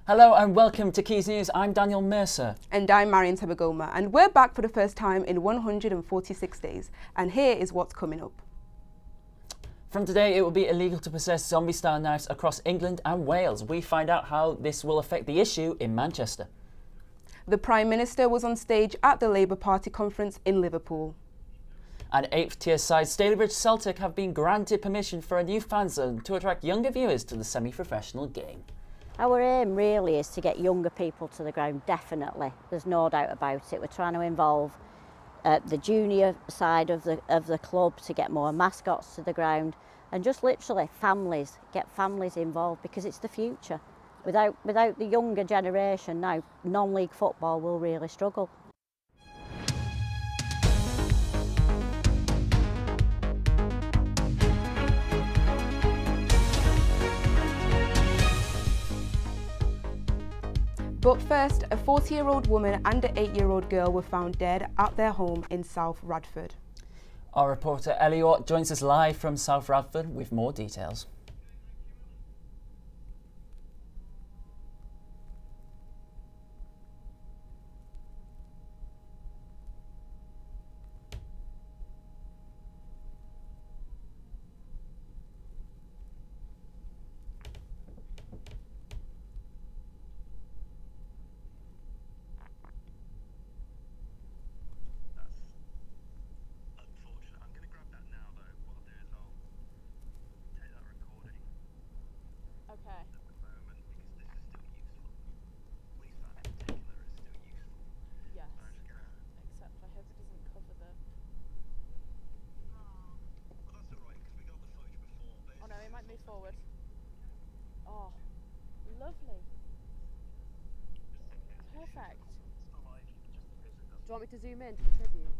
Hello and welcome to Quays News. I'm Daniel Mercer. And I'm Marion Tabagoma, and we're back for the first time in 146 days. And here is what's coming up. From today, it will be illegal to possess zombie-style knives across England and Wales. We find out how this will affect the issue in Manchester. The Prime Minister was on stage at the Labour Party conference in Liverpool. And 8th tier side Stalybridge Celtic have been granted permission for a new fan zone to attract younger viewers to the semi-professional game. Our aim really is to get younger people to the ground, definitely. There's no doubt about it. We're trying to involve the junior side of the club to get more mascots to the ground, and just literally get families involved, because it's the future. Without the younger generation now, non-league football will really struggle. But first, a 40-year-old woman and an 8-year-old girl were found dead at their home in South Radford. Our reporter Ellie Watt joins us live from South Radford with more details. Move forward. Oh, lovely. Perfect. Do you want me to zoom in to the tribute?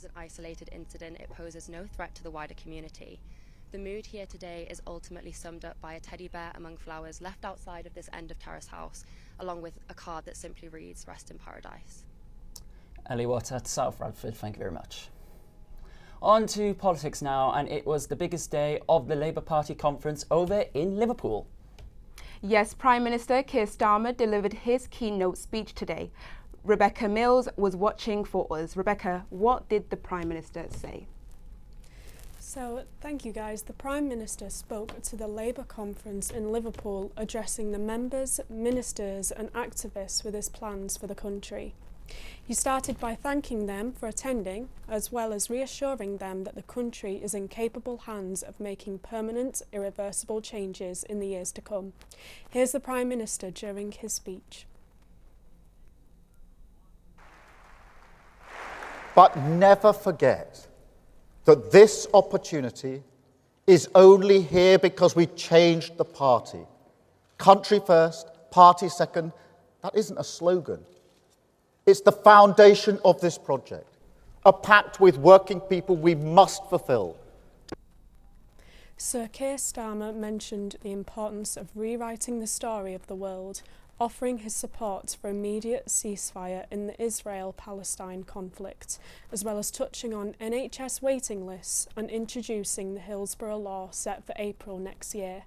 An isolated incident, it poses no threat to the wider community. The mood here today is ultimately summed up by a teddy bear among flowers left outside of this end of terrace house, along with a card that simply reads "Rest in Paradise." Ellie Watt at South Radford, thank you very much. On to politics now, and it was the biggest day of the Labour Party conference over in Liverpool. Yes, Prime Minister Keir Starmer delivered his keynote speech today. Rebecca Mills was watching for us. Rebecca, what did the Prime Minister say? So, thank you guys. The Prime Minister spoke to the Labour conference in Liverpool, addressing the members, ministers and activists with his plans for the country. He started by thanking them for attending, as well as reassuring them that the country is in capable hands of making permanent, irreversible changes in the years to come. Here's the Prime Minister during his speech. But never forget that this opportunity is only here because we changed the party. Country first, party second, that isn't a slogan. It's the foundation of this project, a pact with working people we must fulfil. Sir Keir Starmer mentioned the importance of rewriting the story of the world, offering his support for immediate ceasefire in the Israel-Palestine conflict, as well as touching on NHS waiting lists and introducing the Hillsborough Law set for April next year.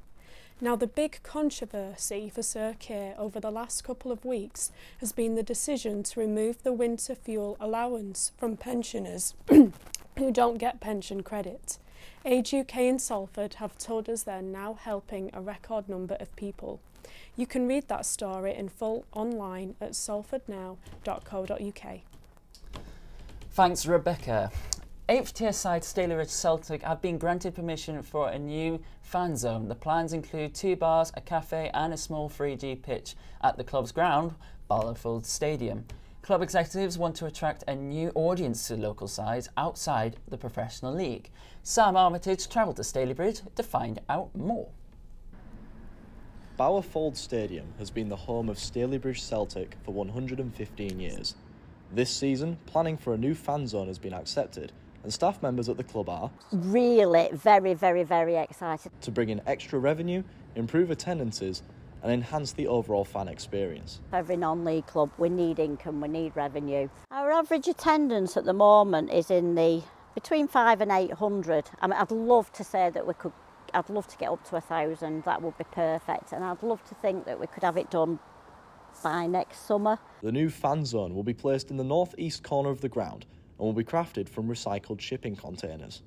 Now, the big controversy for Sir Keir over the last couple of weeks has been the decision to remove the winter fuel allowance from pensioners who don't get pension credit. Age UK and Salford have told us they're now helping a record number of people. You can read that story in full online at salfordnow.co.uk. Thanks, Rebecca. 8th tier side Stalybridge Celtic have been granted permission for a new fan zone. The plans include 2 bars, a cafe and a small 3G pitch at the club's ground, Barlowfield Stadium. Club executives want to attract a new audience to local sides outside the professional league. Sam Armitage travelled to Stalybridge to find out more. Barlowfield Stadium has been the home of Stalybridge Celtic for 115 years. This season, planning for a new fan zone has been accepted, and staff members at the club are really very, very, very excited to bring in extra revenue, improve attendances and enhance the overall fan experience. Every non-league club, we need income, we need revenue. Our average attendance at the moment is in the between 500 and 800. I mean, I'd love to say that I'd love to get up to 1,000, that would be perfect, and I'd love to think that we could have it done by next summer. The new fan zone will be placed in the north-east corner of the ground and will be crafted from recycled shipping containers.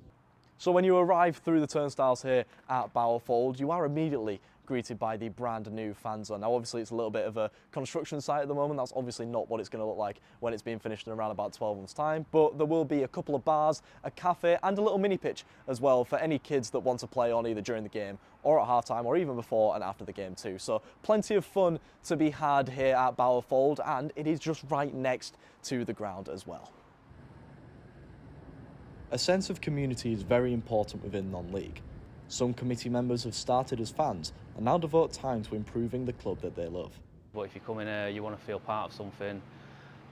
So when you arrive through the turnstiles here at Bowerfold, you are immediately greeted by the brand new fan zone. Now obviously it's a little bit of a construction site at the moment. That's obviously not what it's going to look like when it's being finished in around about 12 months time, but there will be a couple of bars, a cafe and a little mini pitch as well for any kids that want to play on either during the game or at half time or even before and after the game too. So plenty of fun to be had here at Bowerfold, and it is just right next to the ground as well. A sense of community is very important within non-league. Some committee members have started as fans and now devote time to improving the club that they love. But if you come in here, you want to feel part of something,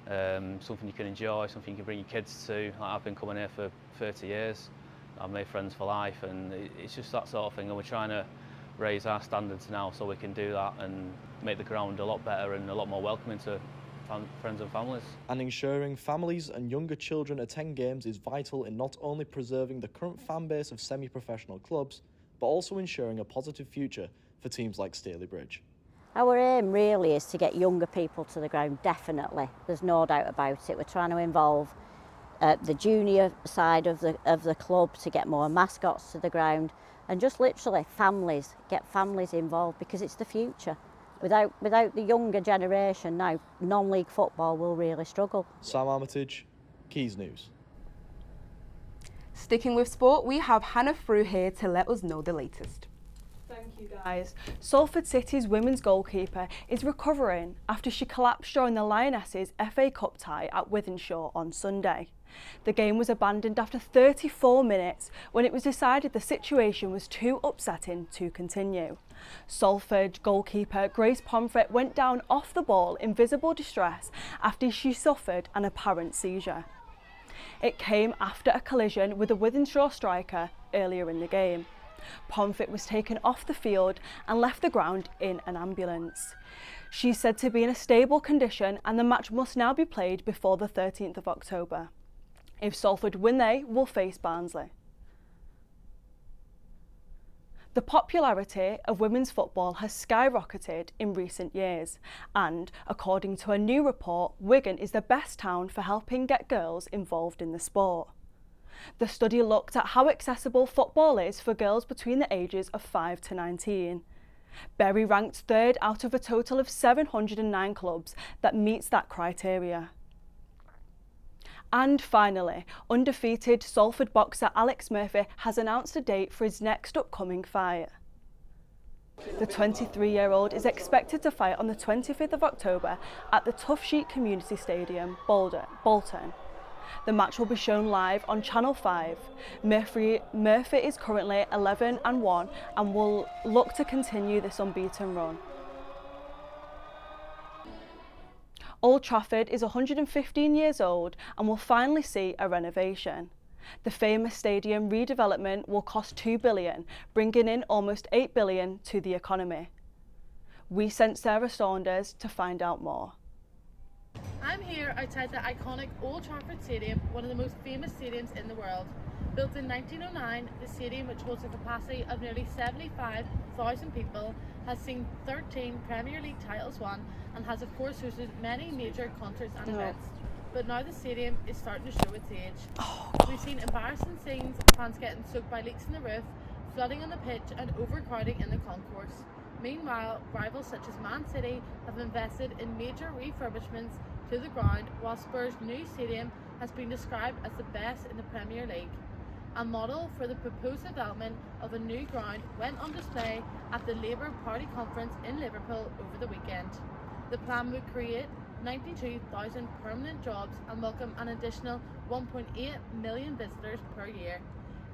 something you can enjoy, something you can bring your kids to. Like I've been coming here for 30 years. I've made friends for life, and it's just that sort of thing. And we're trying to raise our standards now so we can do that and make the ground a lot better and a lot more welcoming to friends and families. And ensuring families and younger children attend games is vital in not only preserving the current fan base of semi-professional clubs, but also ensuring a positive future for teams like Stalybridge. Our aim really is to get younger people to the ground, definitely. There's no doubt about it. We're trying to involve the junior side of the club to get more mascots to the ground, and just literally get families involved, because it's the future. Without the younger generation now, non-league football will really struggle. Sam Armitage, Quays News. Sticking with sport, we have Hannah Frew here to let us know the latest. Thank you guys. Salford City's women's goalkeeper is recovering after she collapsed during the Lionesses FA Cup tie at Wythenshawe on Sunday. The game was abandoned after 34 minutes when it was decided the situation was too upsetting to continue. Salford goalkeeper Grace Pomfret went down off the ball in visible distress after she suffered an apparent seizure. It came after a collision with a Wythenshawe striker earlier in the game. Pomfret was taken off the field and left the ground in an ambulance. She's said to be in a stable condition, and the match must now be played before the 13th of October. If Salford win, they will face Barnsley. The popularity of women's football has skyrocketed in recent years, and according to a new report, Wigan is the best town for helping get girls involved in the sport. The study looked at how accessible football is for girls between the ages of 5 to 19. Bury ranked third out of a total of 709 clubs that meets that criteria. And finally, undefeated Salford boxer Alex Murphy has announced a date for his next upcoming fight. The 23-year-old is expected to fight on the 25th of October at the Tough Sheet Community Stadium, Bolton. The match will be shown live on Channel 5. Murphy is currently 11-1 and will look to continue this unbeaten run. Old Trafford is 115 years old and will finally see a renovation. The famous stadium redevelopment will cost £2 billion, bringing in almost £8 billion to the economy. We sent Sarah Saunders to find out more. I'm here outside the iconic Old Trafford Stadium, one of the most famous stadiums in the world. Built in 1909, the stadium, which holds a capacity of nearly 75,000 people, has seen 13 Premier League titles won and has of course hosted many major concerts and events. But now the stadium is starting to show its age. We've seen embarrassing scenes, fans getting soaked by leaks in the roof, flooding on the pitch and overcrowding in the concourse. Meanwhile, rivals such as Man City have invested in major refurbishments to the ground, while Spurs' new stadium has been described as the best in the Premier League. A model for the proposed development of a new ground went on display at the Labour Party conference in Liverpool over the weekend. The plan would create 92,000 permanent jobs and welcome an additional 1.8 million visitors per year.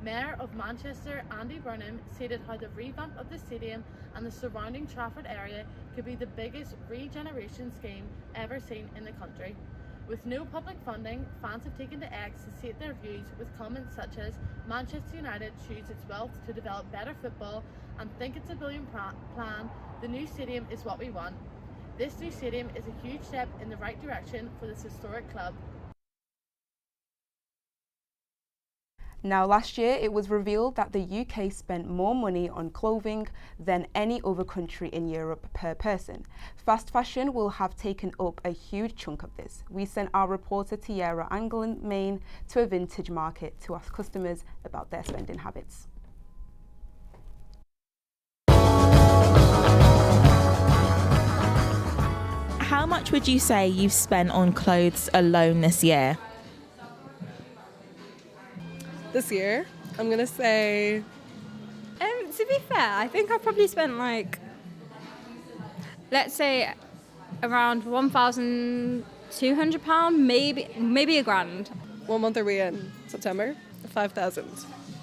Mayor of Manchester Andy Burnham stated how the revamp of the stadium and the surrounding Trafford area could be the biggest regeneration scheme ever seen in the country. With no public funding, fans have taken to X to state their views with comments such as Manchester United choose its wealth to develop better football and think it's a brilliant plan, the new stadium is what we want. This new stadium is a huge step in the right direction for this historic club. Now, last year it was revealed that the UK spent more money on clothing than any other country in Europe per person. Fast fashion will have taken up a huge chunk of this. We sent our reporter Tiara Anglin, Maine, to a vintage market to ask customers about their spending habits. How much would you say you've spent on clothes alone this year? This year, I'm gonna say. To be fair, I think I probably spent let's say, around £1,200, maybe a grand. What month are we in? September? 5,000.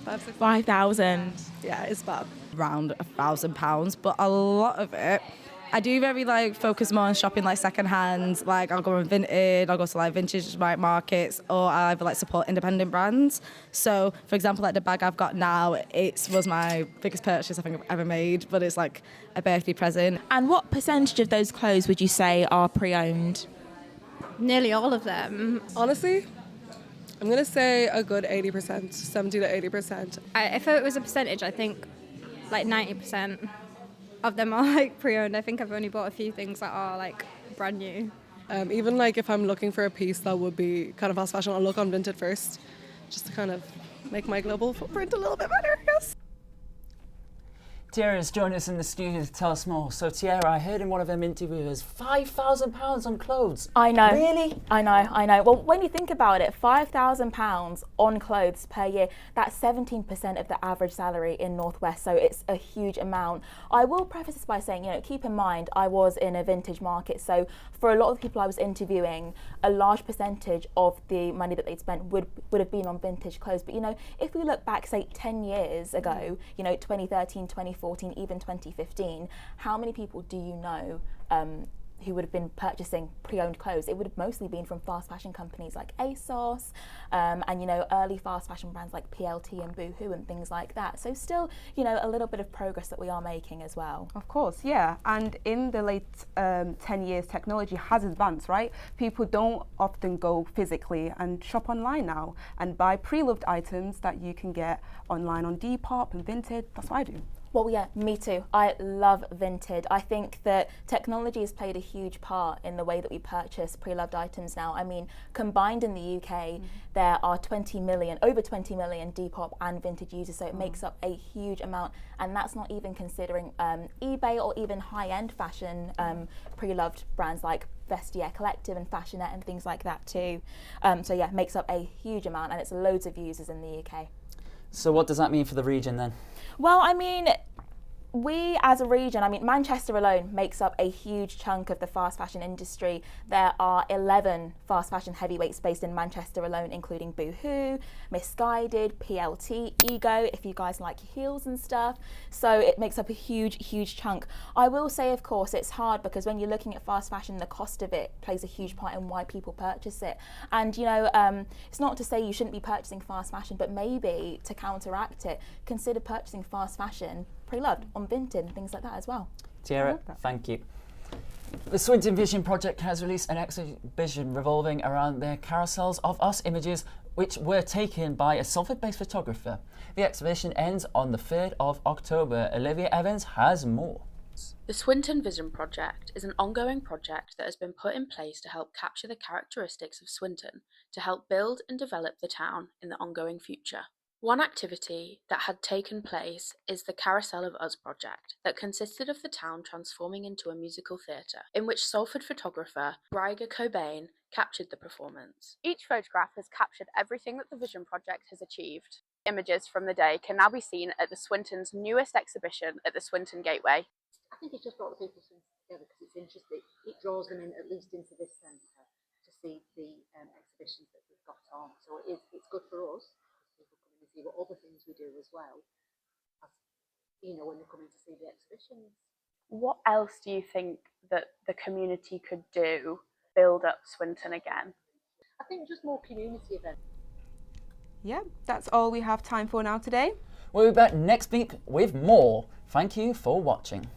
5,000. Yeah, it's bad. Around £1,000, but a lot of it. I do very focus more on shopping second hand. I'll go on Vinted, I'll go to vintage markets, or I either support independent brands. So for example, the bag I've got now, it was my biggest purchase I think I've ever made, but it's a birthday present. And what percentage of those clothes would you say are pre-owned? Nearly all of them. Honestly, I'm gonna say a good 80%, 70 to 80%. If it was a percentage, I think 90%. Of them are pre-owned. I think I've only bought a few things that are brand new. Even if I'm looking for a piece that would be kind of fast fashion, I'll look on Vinted first, just to kind of make my global footprint a little bit better, I guess. Tiara has joined us in the studio to tell us more. So Tiara, I heard in one of them interviews, £5,000 on clothes. I know. Really? I know. Well, when you think about it, £5,000 on clothes per year, that's 17% of the average salary in North West, so it's a huge amount. I will preface this by saying, keep in mind, I was in a vintage market, so for a lot of the people I was interviewing, a large percentage of the money that they'd spent would have been on vintage clothes. But, if we look back, say, 10 years ago, 2013, 2014, even 2015, how many people do you know who would have been purchasing pre-owned clothes? It would have mostly been from fast fashion companies like ASOS and early fast fashion brands like PLT and Boohoo and things like that. So still a little bit of progress that we are making as well. Of course, yeah. And in the late 10 years, technology has advanced, right? People don't often go physically and shop online now and buy pre-loved items that you can get online on Depop and Vinted. That's what I do. Well, yeah, me too. I love Vinted. I think that technology has played a huge part in the way that we purchase pre-loved items now. I mean, combined in the UK, there are over 20 million Depop and Vinted users, so it makes up a huge amount. And that's not even considering eBay or even high-end fashion pre-loved brands like Vestiaire Collective and Fashionette and things like that too. So yeah, it makes up a huge amount, and it's loads of users in the UK. So what does that mean for the region then? Well, I mean, we as a region, Manchester alone makes up a huge chunk of the fast fashion industry. There are 11 fast fashion heavyweights based in Manchester alone, including Boohoo, Misguided, PLT, Ego, if you guys like heels and stuff. So it makes up a huge chunk. I will say, of course, it's hard because when you're looking at fast fashion, the cost of it plays a huge part in why people purchase it. And, it's not to say you shouldn't be purchasing fast fashion, but maybe to counteract it, consider purchasing fast fashion pre-loved on Vinted and things like that as well. Tiara, thank you. The Swinton Vision Project has released an exhibition revolving around their carousels of us images which were taken by a Salford-based photographer. The exhibition ends on the 3rd of October. Olivia Evans has more. The Swinton Vision Project is an ongoing project that has been put in place to help capture the characteristics of Swinton to help build and develop the town in the ongoing future. One activity that had taken place is the Carousel of Us project that consisted of the town transforming into a musical theatre, in which Salford photographer Ryger Cobain captured the performance. Each photograph has captured everything that the Vision Project has achieved. Images from the day can now be seen at the Swinton's newest exhibition at the Swinton Gateway. I think it's just brought the people together because it's interesting. It draws them in, at least into this centre, to see the exhibitions that we've got on. So it's good for us. See what other things we do as well, as when they're coming to see the exhibitions. What else do you think that the community could do to build up Swinton again? think just more community events. Yeah, that's all we have time for now today. We'll be back next week with more. Thank you for watching.